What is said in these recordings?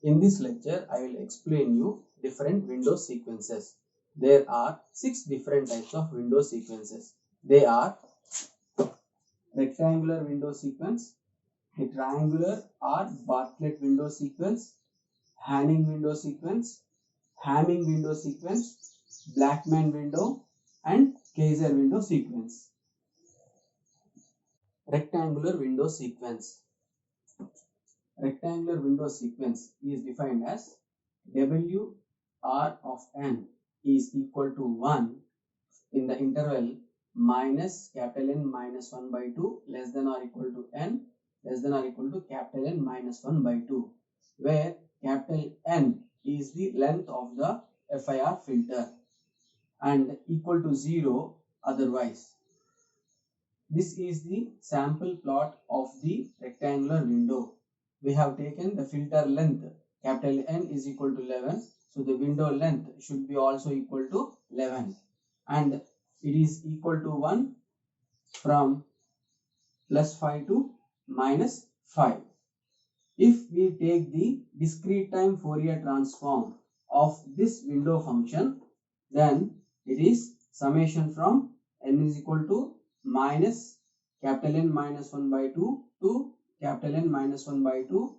In this lecture, I will explain you different window sequences. There are 6 different types of window sequences. They are rectangular window sequence, the triangular or Bartlett window sequence, Hanning window sequence, Hamming window sequence, Blackman window, and Kaiser window sequence. Rectangular window sequence. Rectangular window sequence is defined as W R of n is equal to 1 in the interval minus capital N minus 1 by 2 less than or equal to n less than or equal to capital N minus 1 by 2, where capital N is the length of the FIR filter and equal to 0 otherwise. This is the sample plot of the rectangular window. We have taken the filter length, capital N is equal to 11. So the window length should be also equal to 11. And it is equal to 1 from plus 5 to minus 5. If we take the discrete time Fourier transform of this window function, then it is summation from n is equal to minus capital N minus 1 by 2 to capital N minus 1 by 2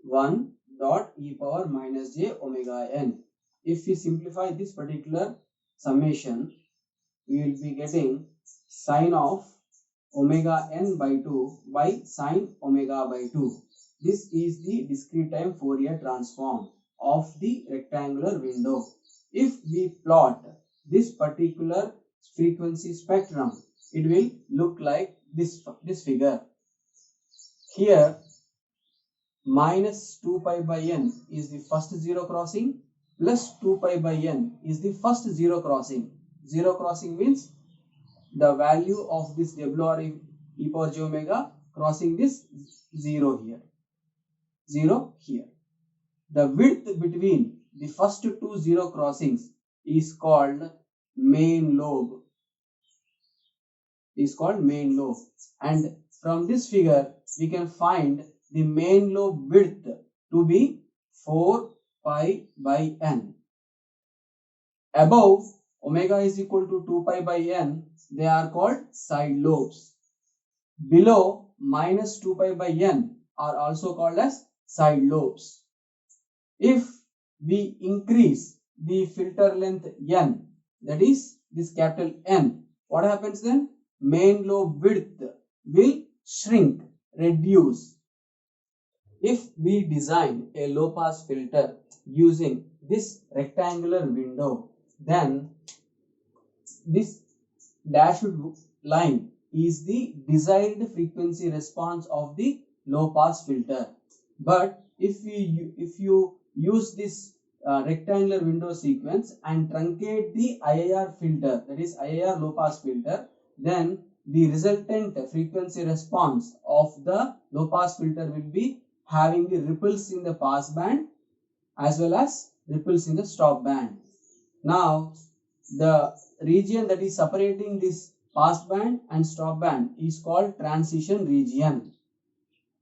1 dot e power minus j omega n. If we simplify this particular summation, we will be getting sine of omega n by 2 by sine omega by 2. This is the discrete time Fourier transform of the rectangular window. If we plot this particular frequency spectrum, it will look like this figure. Here minus 2 pi by n is the first zero crossing, plus 2 pi by n is the first zero crossing. Zero crossing means the value of this WR e power j omega crossing this 0 here. 0 here. The width between the first two zero crossings is called main lobe. And from this figure we can find the main lobe width to be 4 pi by n. Above omega is equal to 2 pi by n, they are called side lobes. Below minus 2 pi by n are also called as side lobes. If we increase the filter length n, that is this capital N, what happens then? Main lobe width will shrink, reduce. If we design a low pass filter using this rectangular window, then this dashed line is the desired frequency response of the low pass filter. But if you use this rectangular window sequence and truncate the IIR filter, that is IIR low pass filter, then the resultant frequency response of the low pass filter will be having the ripples in the pass band as well as ripples in the stop band. Now the region that is separating this pass band and stop band is called transition region.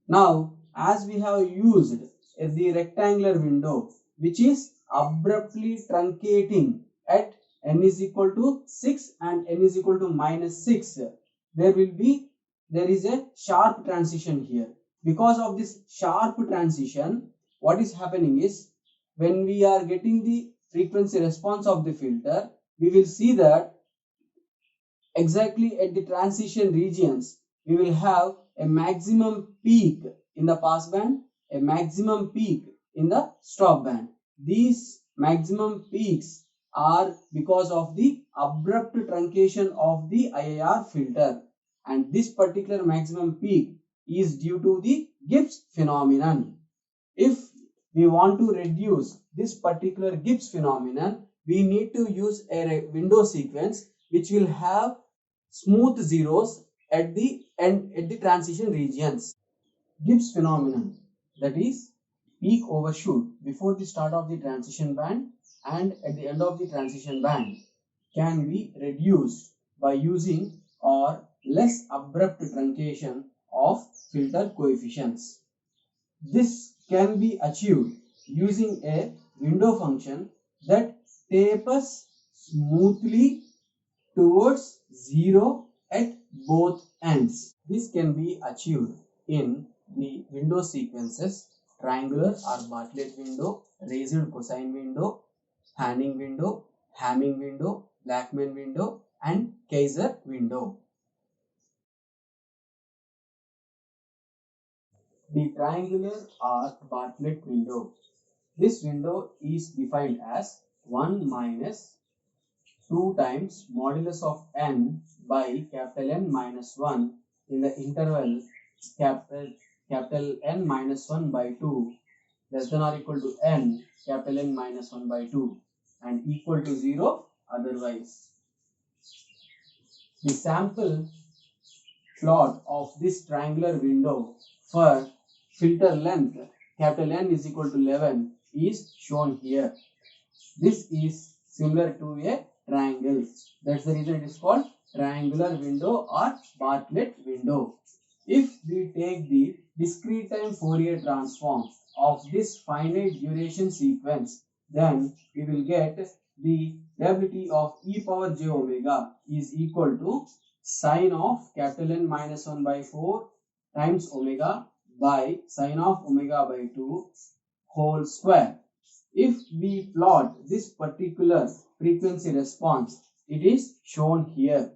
Now as we have used the rectangular window which is abruptly truncating at n is equal to 6 and n is equal to minus 6, there is a sharp transition here. Because of this sharp transition, what is happening is when we are getting the frequency response of the filter, we will see that exactly at the transition regions we will have a maximum peak in the pass band, a maximum peak in the stop band. These maximum peaks are because of the abrupt truncation of the IIR filter, and this particular maximum peak is due to the Gibbs phenomenon. If we want to reduce this particular Gibbs phenomenon, we need to use a window sequence which will have smooth zeros at the end, at the transition regions. Gibbs phenomenon, that is peak overshoot before the start of the transition band and at the end of the transition band, can be reduced by using or less abrupt truncation of filter coefficients. This can be achieved using a window function that tapers smoothly towards 0 at both ends. This can be achieved in the window sequences: triangular or Bartlett window, raised cosine window, Hanning window, Hamming window, Blackman window, and Kaiser window. The triangular or Bartlett window. This window is defined as 1 minus 2 times modulus of n by capital N minus 1 in the interval capital N minus 1 by 2 less than or equal to n capital N minus 1 by 2 and equal to 0 otherwise. The sample plot of this triangular window for filter length capital N is equal to 11 is shown here. This is similar to a triangle. That's the reason it is called triangular window or Bartlett window. If we take the discrete time Fourier transform of this finite duration sequence, then we will get the probability of e power j omega is equal to sine of capital N minus 1 by 4 times omega by sine of omega by 2 whole square. If we plot this particular frequency response, it is shown here.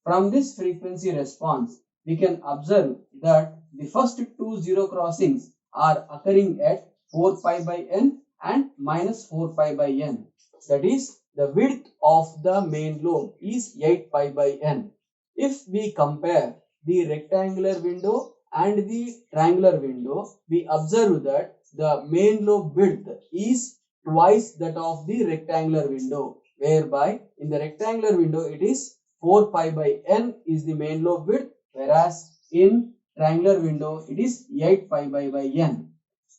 From this frequency response, we can observe that the first two zero crossings are occurring at 4 pi by n and minus 4 pi by n. That is, the width of the main lobe is 8 pi by n. If we compare the rectangular window and the triangular window, we observe that the main lobe width is twice that of the rectangular window, whereby in the rectangular window it is 4 pi by n is the main lobe width, whereas in triangular window it is 8 pi by n.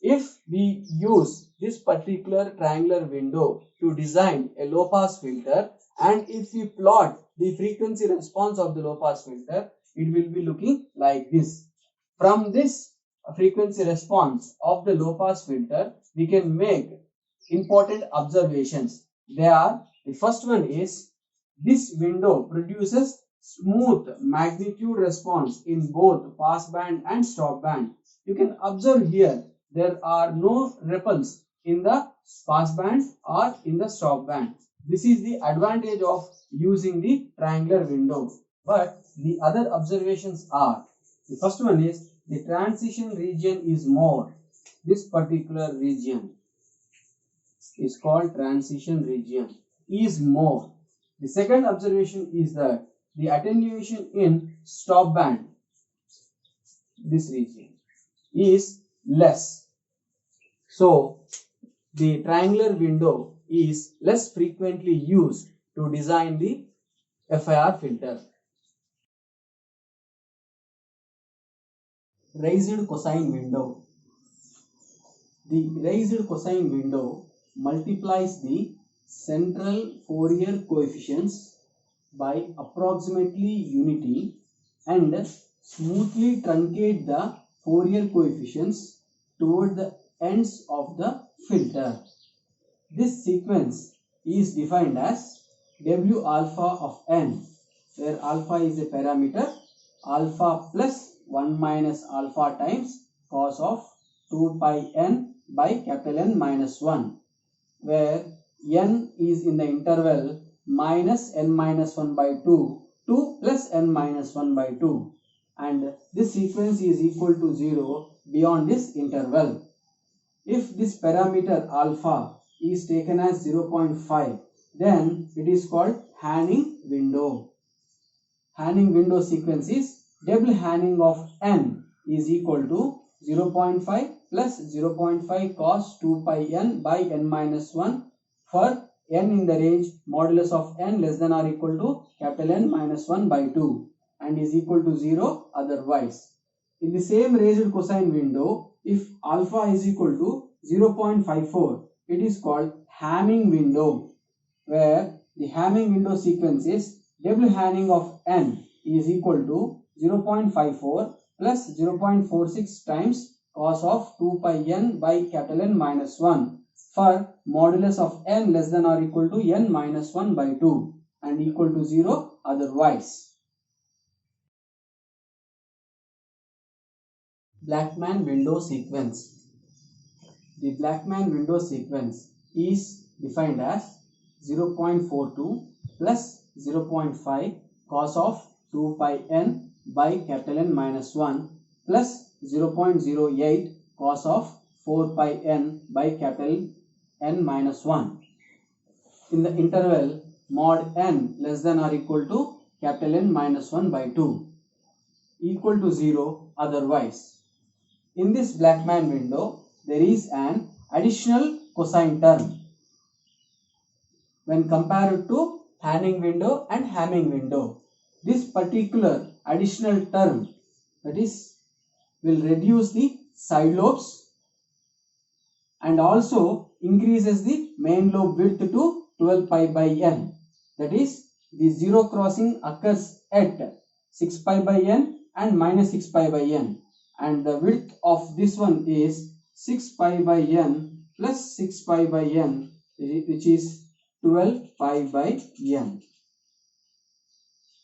If we use this particular triangular window to design a low pass filter, and if we plot the frequency response of the low pass filter, it will be looking like this. From this frequency response of the low pass filter, we can make important observations. The first one is, this window produces smooth magnitude response in both pass band and stop band. You can observe here there are no ripples in the pass band or in the stop band. This is the advantage of using the triangular window. But the other observations are, the first one is, the transition region is more. This particular region is called transition region is more. The second observation is that the attenuation in stop band, this region, is less. So the triangular window is less frequently used to design the FIR filter. Raised cosine window. The raised cosine window multiplies the central Fourier coefficients by approximately unity and smoothly truncate the Fourier coefficients toward the ends of the filter. This sequence is defined as W alpha of n, where alpha is a parameter, alpha plus 1 minus alpha times cos of 2 pi n by capital N minus 1, where n is in the interval minus n minus 1 by 2 to plus n minus 1 by 2, and this sequence is equal to 0 beyond this interval. If this parameter alpha is taken as 0.5, then it is called Hanning window. Hanning window sequence is double Hanning of n is equal to 0.5 plus 0.5 cos 2 pi n by n minus 1 for n in the range modulus of n less than or equal to capital N minus 1 by 2 and is equal to 0 otherwise. In the same raised cosine window, if alpha is equal to 0.54, it is called Hamming window, where the Hamming window sequence is double Hanning of n is equal to 0.54 plus 0.46 times cos of 2 pi n by capital N minus 1 for modulus of n less than or equal to n minus 1 by 2 and equal to 0 otherwise. Blackman window sequence. The Blackman window sequence is defined as 0.42 plus 0.5 cos of 2 pi n by capital N minus 1 plus 0.08 cos of 4 pi n by capital N minus 1 in the interval mod n less than or equal to capital N minus 1 by 2 equal to 0 otherwise. In this Blackman window, there is an additional cosine term when compared to Hanning window and Hamming window. This particular additional term, that is, will reduce the side lobes and also increases the main lobe width to 12 pi by n. That is, the zero crossing occurs at 6 pi by n and minus 6 pi by n. And the width of this one is 6 pi by n plus 6 pi by n, which is 12 pi by n.